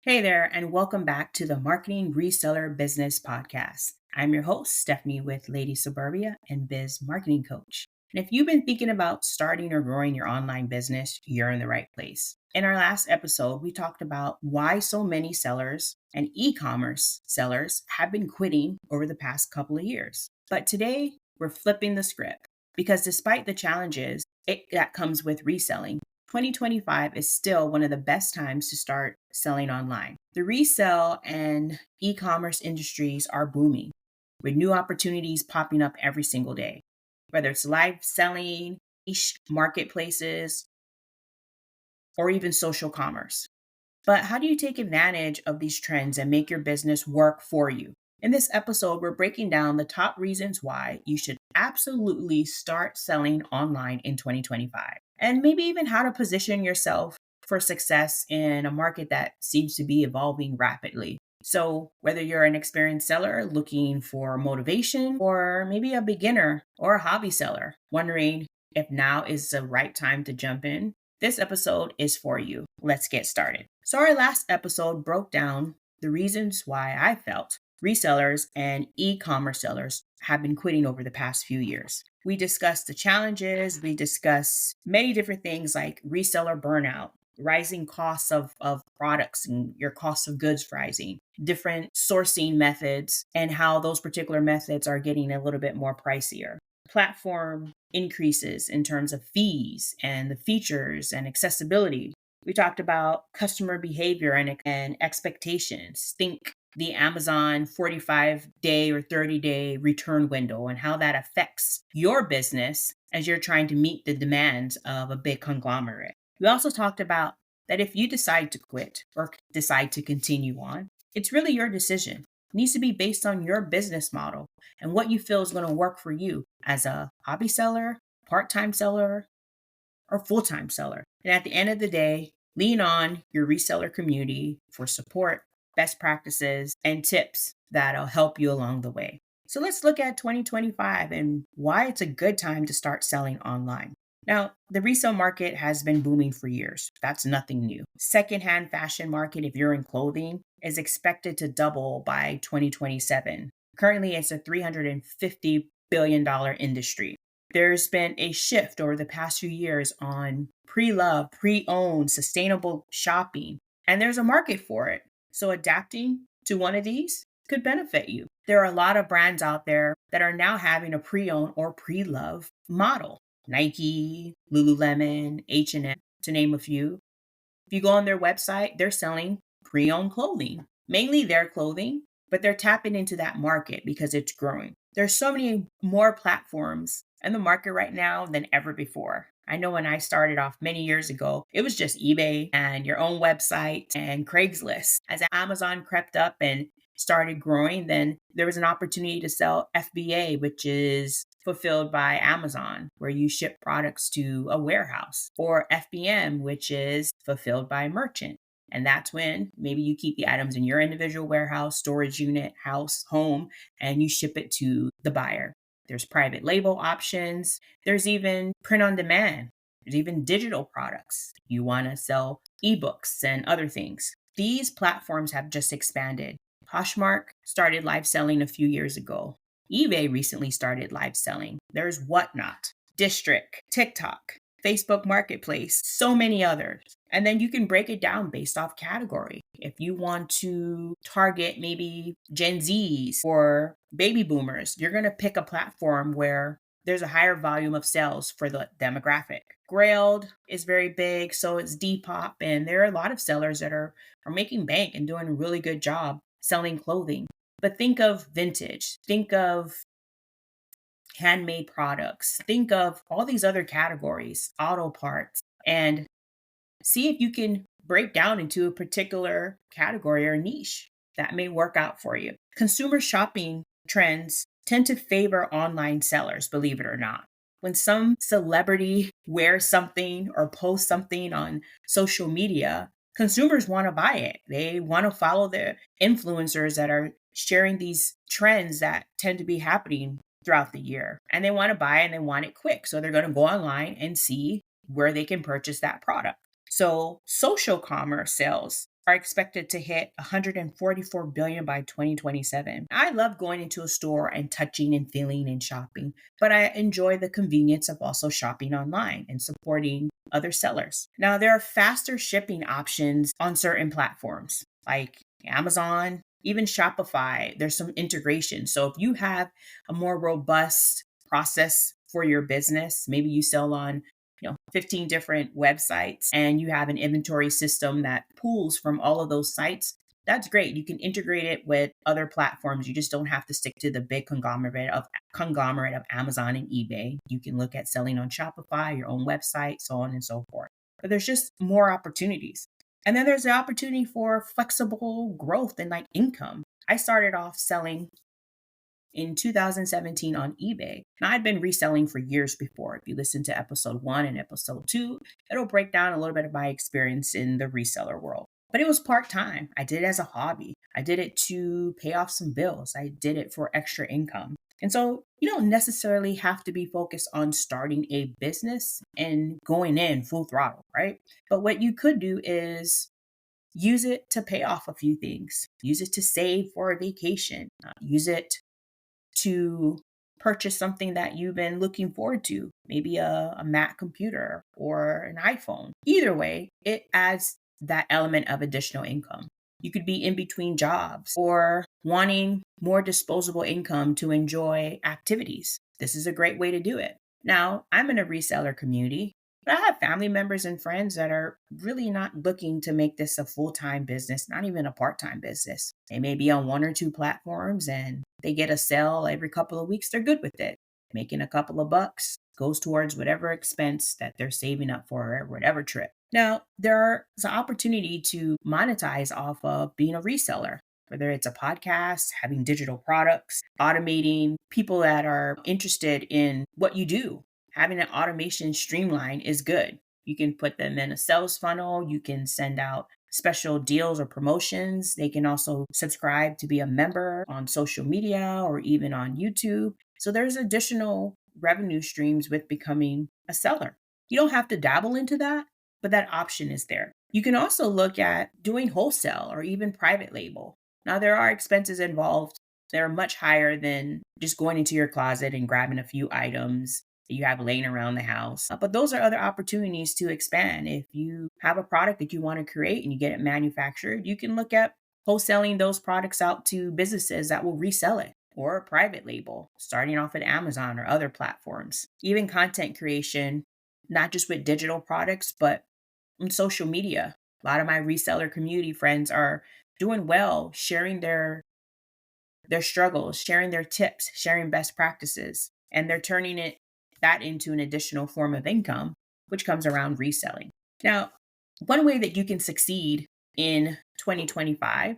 Hey there, and welcome back to the Marketing Reseller Business Podcast. I'm your host, Stephanie, with Lady Suburbia and Biz Marketing Coach. And if you've been thinking about starting or growing your online business, you're in the right place. In our last episode, we talked about why so many sellers and e commerce sellers have been quitting over the past couple of years. But today, we're flipping the script because despite the challenges that comes with reselling, 2025 is still one of the best times to start selling online. The resale and e commerce industries are booming with new opportunities popping up every single day, whether it's live selling, niche marketplaces, or even social commerce. But how do you take advantage of these trends and make your business work for you? In this episode, we're breaking down the top reasons why you should absolutely start selling online in 2025, and maybe even how to position yourself for success in a market that seems to be evolving rapidly. So, whether you're an experienced seller looking for motivation, or maybe a beginner or a hobby seller wondering if now is the right time to jump in, this episode is for you. Let's get started. So, our last episode broke down the reasons why I felt resellers and e commerce sellers have been quitting over the past few years. We discussed the challenges, we discussed many different things like reseller burnout, rising costs of products and your cost of goods rising, different sourcing methods, and how those particular methods are getting a little bit more pricier. Platform increases in terms of fees and the features and accessibility. We talked about customer behavior and expectations. Think the Amazon 45-day or 30-day return window and how that affects your business as you're trying to meet the demands of a big conglomerate. We also talked about that if you decide to quit or decide to continue on, it's really your decision. It needs to be based on your business model and what you feel is going to work for you as a hobby seller, part-time seller, or full-time seller. And at the end of the day, lean on your reseller community for support, best practices, and tips that'll help you along the way. So let's look at 2025 and why it's a good time to start selling online. Now, the resale market has been booming for years. That's nothing new. Secondhand fashion market, if you're in clothing, is expected to double by 2027. Currently, it's a $350 billion industry. There's been a shift over the past few years on pre-loved, pre-owned, sustainable shopping, and there's a market for it. So adapting to one of these could benefit you. There are a lot of brands out there that are now having a pre-owned or pre-love model. Nike, Lululemon, H&M, to name a few. If you go on their website, they're selling pre-owned clothing, mainly their clothing, but they're tapping into that market because it's growing. There's so many more platforms in the market right now than ever before. I know when I started off many years ago, it was just eBay and your own website and Craigslist. As Amazon crept up and started growing, then there was an opportunity to sell FBA, which is fulfilled by Amazon, where you ship products to a warehouse, or FBM, which is fulfilled by a merchant. And that's when maybe you keep the items in your individual warehouse, storage unit, house, home, and you ship it to the buyer. There's private label options. There's even print on demand. There's even digital products. You want to sell ebooks and other things. These platforms have just expanded. Poshmark started live selling a few years ago. eBay recently started live selling. There's Whatnot, District, TikTok, Facebook Marketplace, so many others. And then you can break it down based off category. If you want to target maybe Gen Zs or baby boomers, you're going to pick a platform where there's a higher volume of sales for the demographic. Grailed is very big, so it's Depop, and there are a lot of sellers that are making bank and doing a really good job selling clothing. But think of vintage, think of handmade products, think of all these other categories, auto parts, and see if you can break down into a particular category or niche that may work out for you. Consumer shopping trends tend to favor online sellers, believe it or not. When some celebrity wears something or posts something on social media, consumers want to buy it. They want to follow the influencers that are sharing these trends that tend to be happening throughout the year. And they want to buy and they want it quick. So they're going to go online and see where they can purchase that product. So social commerce sales are expected to hit 144 billion by 2027. I love going into a store and touching and feeling and shopping, but I enjoy the convenience of also shopping online and supporting other sellers. Now, there are faster shipping options on certain platforms like Amazon, even Shopify. There's some integration. So if you have a more robust process for your business, maybe you sell on 15 different websites and you have an inventory system that pulls from all of those sites. That's great. You can integrate it with other platforms. You just don't have to stick to the big conglomerate of Amazon and eBay. You can look at selling on Shopify, your own website, so on and so forth. But there's just more opportunities. And then there's the opportunity for flexible growth and like income. I started off selling in 2017 on eBay. Now, I'd been reselling for years before. If you listen to episode 1 and episode 2, it'll break down a little bit of my experience in the reseller world. But it was part-time. I did it as a hobby. I did it to pay off some bills. I did it for extra income. And so you don't necessarily have to be focused on starting a business and going in full throttle, right? But what you could do is use it to pay off a few things. Use it to save for a vacation. Use it to purchase something that you've been looking forward to, maybe a Mac computer or an iPhone. Either way, it adds that element of additional income. You could be in between jobs or wanting more disposable income to enjoy activities. This is a great way to do it. Now, I'm in a reseller community, but I have family members and friends that are really not looking to make this a full-time business, not even a part-time business. They may be on one or two platforms and they get a sale every couple of weeks. They're good with it. Making a couple of bucks goes towards whatever expense that they're saving up for or whatever trip. Now, there's an opportunity to monetize off of being a reseller, whether it's a podcast, having digital products, automating people that are interested in what you do. Having an automation streamline is good. You can put them in a sales funnel. You can send out special deals or promotions. They can also subscribe to be a member on social media or even on YouTube. So there's additional revenue streams with becoming a seller. You don't have to dabble into that, but that option is there. You can also look at doing wholesale or even private label. Now, there are expenses involved. They're much higher than just going into your closet and grabbing a few items that you have laying around the house. But those are other opportunities to expand. If you have a product that you want to create and you get it manufactured, you can look at wholesaling those products out to businesses that will resell it, or a private label, starting off at Amazon or other platforms. Even content creation, not just with digital products, but on social media. A lot of my reseller community friends are doing well, sharing their struggles, sharing their tips, sharing best practices, and they're turning that into an additional form of income, which comes around reselling. Now, one way that you can succeed in 2025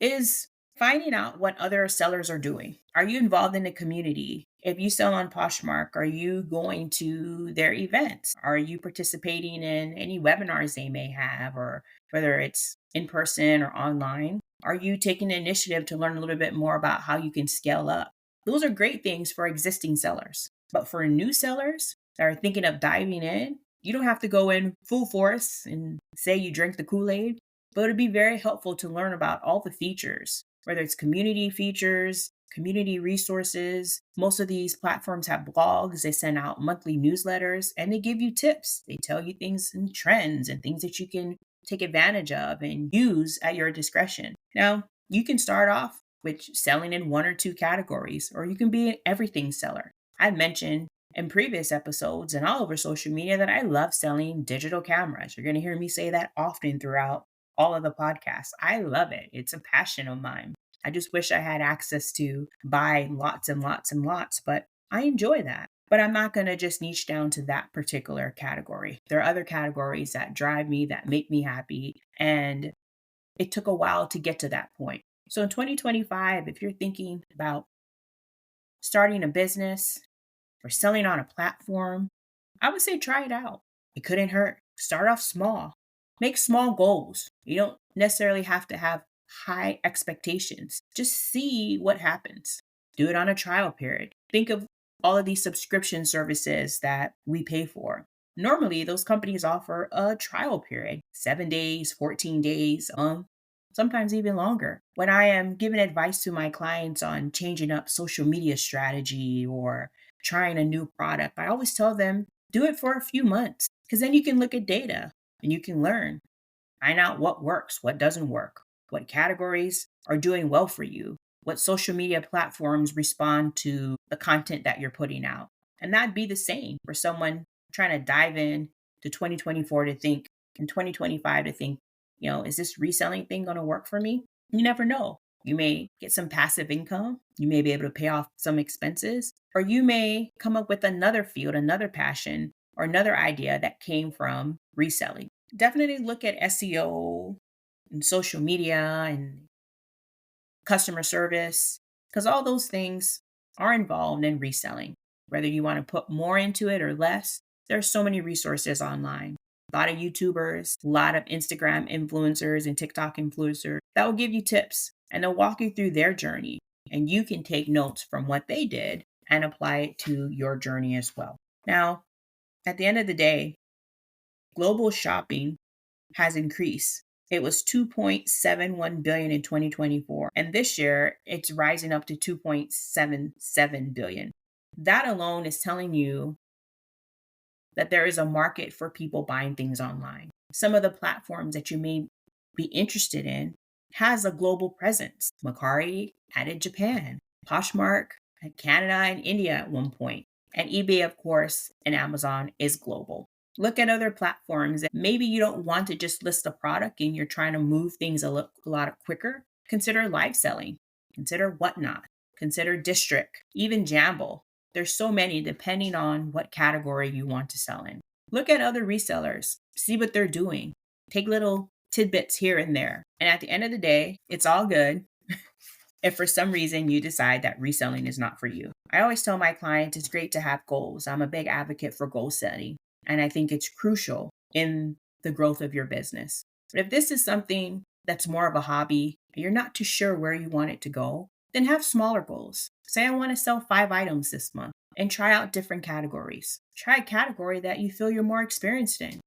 is finding out what other sellers are doing. Are you involved in the community? If you sell on Poshmark, are you going to their events? Are you participating in any webinars they may have, or whether it's in person or online? Are you taking the initiative to learn a little bit more about how you can scale up? Those are great things for existing sellers. But for new sellers that are thinking of diving in, you don't have to go in full force and say you drink the Kool-Aid, but it'd be very helpful to learn about all the features, whether it's community features, community resources. Most of these platforms have blogs. They send out monthly newsletters and they give you tips. They tell you things and trends and things that you can take advantage of and use at your discretion. Now, you can start off with selling in one or two categories, or you can be an everything seller. I mentioned in previous episodes and all over social media that I love selling digital cameras. You're going to hear me say that often throughout all of the podcasts. I love it. It's a passion of mine. I just wish I had access to buy lots and lots and lots, but I enjoy that. But I'm not going to just niche down to that particular category. There are other categories that drive me, that make me happy. And it took a while to get to that point. So in 2025, if you're thinking about starting a business or selling on a platform, I would say try it out. It couldn't hurt. Start off small. Make small goals. You don't necessarily have to have high expectations. Just see what happens. Do it on a trial period. Think of all of these subscription services that we pay for. Normally, those companies offer a trial period, 7 days, 14 days, sometimes even longer. When I am giving advice to my clients on changing up social media strategy or trying a new product, I always tell them do it for a few months because then you can look at data and you can learn. Find out what works, what doesn't work, what categories are doing well for you, what social media platforms respond to the content that you're putting out. And that'd be the same for someone trying to dive in to 2024 to think, in 2025 to think, is this reselling thing going to work for me? You never know. You may get some passive income. You may be able to pay off some expenses, or you may come up with another field, another passion, or another idea that came from reselling. Definitely look at SEO and social media and customer service because all those things are involved in reselling. Whether you want to put more into it or less, there's so many resources online. A lot of YouTubers, a lot of Instagram influencers and TikTok influencers that will give you tips and they'll walk you through their journey. And you can take notes from what they did and apply it to your journey as well. Now, at the end of the day, global shopping has increased. It was 2.71 billion in 2024, and this year it's rising up to 2.77 billion. That alone is telling you that there is a market for people buying things online. Some of the platforms that you may be interested in has a global presence. Mercari added Japan, Poshmark had Canada and India at one point, and eBay, of course, and Amazon is global. Look at other platforms that maybe you don't want to just list a product and you're trying to move things a lot quicker. Consider live selling, consider Whatnot, consider District, even Jamble. There's so many depending on what category you want to sell in. Look at other resellers, see what they're doing. Take little tidbits here and there. And at the end of the day, it's all good if for some reason you decide that reselling is not for you. I always tell my clients it's great to have goals. I'm a big advocate for goal setting, and I think it's crucial in the growth of your business. But if this is something that's more of a hobby, and you're not too sure where you want it to go, then have smaller goals. Say I want to sell 5 items this month and try out different categories. Try a category that you feel you're more experienced in.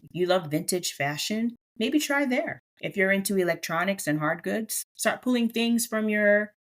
If you love vintage fashion, maybe try there. If you're into electronics and hard goods, start pulling things from your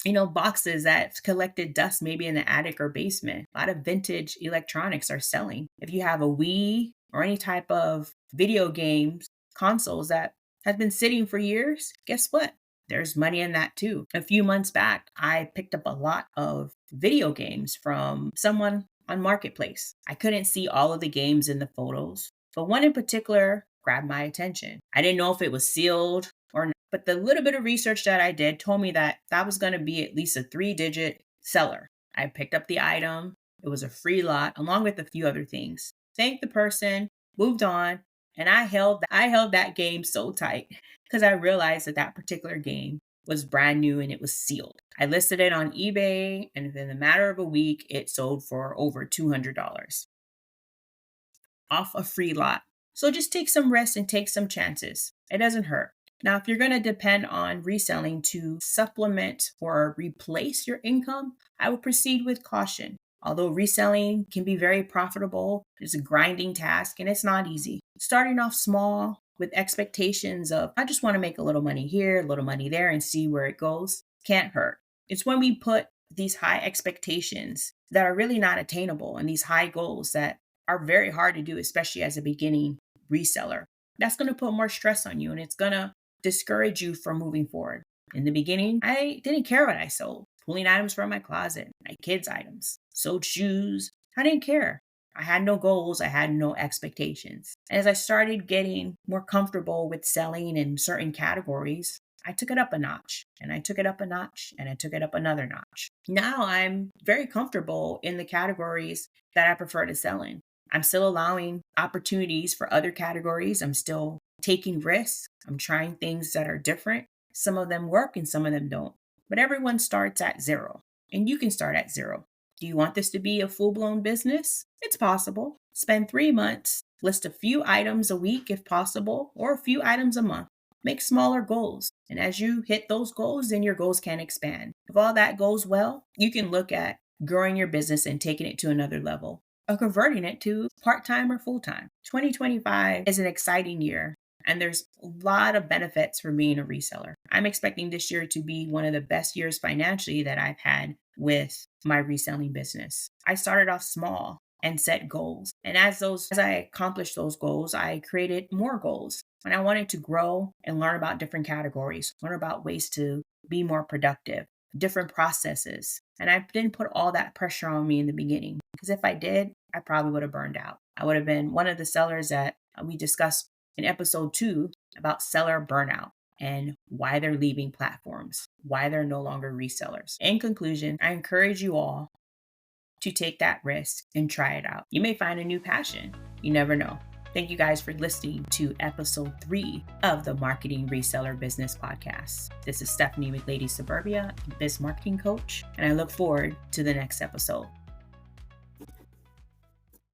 boxes that collected dust maybe in the attic or basement. A lot of vintage electronics are selling. If you have a Wii or any type of video games consoles that has been sitting for years, guess what? There's money in that too. A few months back, I picked up a lot of video games from someone on Marketplace. I couldn't see all of the games in the photos, but one in particular grabbed my attention. I didn't know if it was sealed or not, but the little bit of research that I did told me that that was going to be at least a 3-digit seller. I picked up the item. It was a free lot along with a few other things. Thanked the person, moved on, and I held that game so tight because I realized that that particular game was brand new and it was sealed. I listed it on eBay, and within a matter of a week, it sold for over $200 off a free lot. So just take some risks and take some chances. It doesn't hurt. Now, if you're going to depend on reselling to supplement or replace your income, I would proceed with caution. Although reselling can be very profitable, it's a grinding task and it's not easy. Starting off small with expectations of, I just want to make a little money here, a little money there, and see where it goes, can't hurt. It's when we put these high expectations that are really not attainable and these high goals that are very hard to do, especially as a beginning reseller. That's going to put more stress on you and it's going to discourage you from moving forward. In the beginning, I didn't care what I sold. Pulling items from my closet, my kids' items, sold shoes. I didn't care. I had no goals. I had no expectations. And as I started getting more comfortable with selling in certain categories, I took it up a notch and I took it up a notch and I took it up another notch. Now I'm very comfortable in the categories that I prefer to sell in. I'm still allowing opportunities for other categories. I'm still taking risks. I'm trying things that are different. Some of them work and some of them don't. But everyone starts at zero, and you can start at zero. Do you want this to be a full-blown business? It's possible. Spend 3 months, list a few items a week if possible, or a few items a month. Make smaller goals. And as you hit those goals, then your goals can expand. If all that goes well, you can look at growing your business and taking it to another level. or converting it to part-time or full-time. 2025 is an exciting year, and there's a lot of benefits for being a reseller. I'm expecting this year to be one of the best years financially that I've had with my reselling business. I started off small and set goals. And as I accomplished those goals, I created more goals. And I wanted to grow and learn about different categories, learn about ways to be more productive, different processes. And I didn't put all that pressure on me in the beginning, because if I did, I probably would have burned out. I would have been one of the sellers that we discussed in episode 2 about seller burnout and why they're leaving platforms, why they're no longer resellers. In conclusion, I encourage you all to take that risk and try it out. You may find a new passion. You never know. Thank you guys for listening to episode 3 of the Marketing Reseller Business Podcast. This is Stephanie with Lady Suburbia, Biz Marketing Coach, and I look forward to the next episode.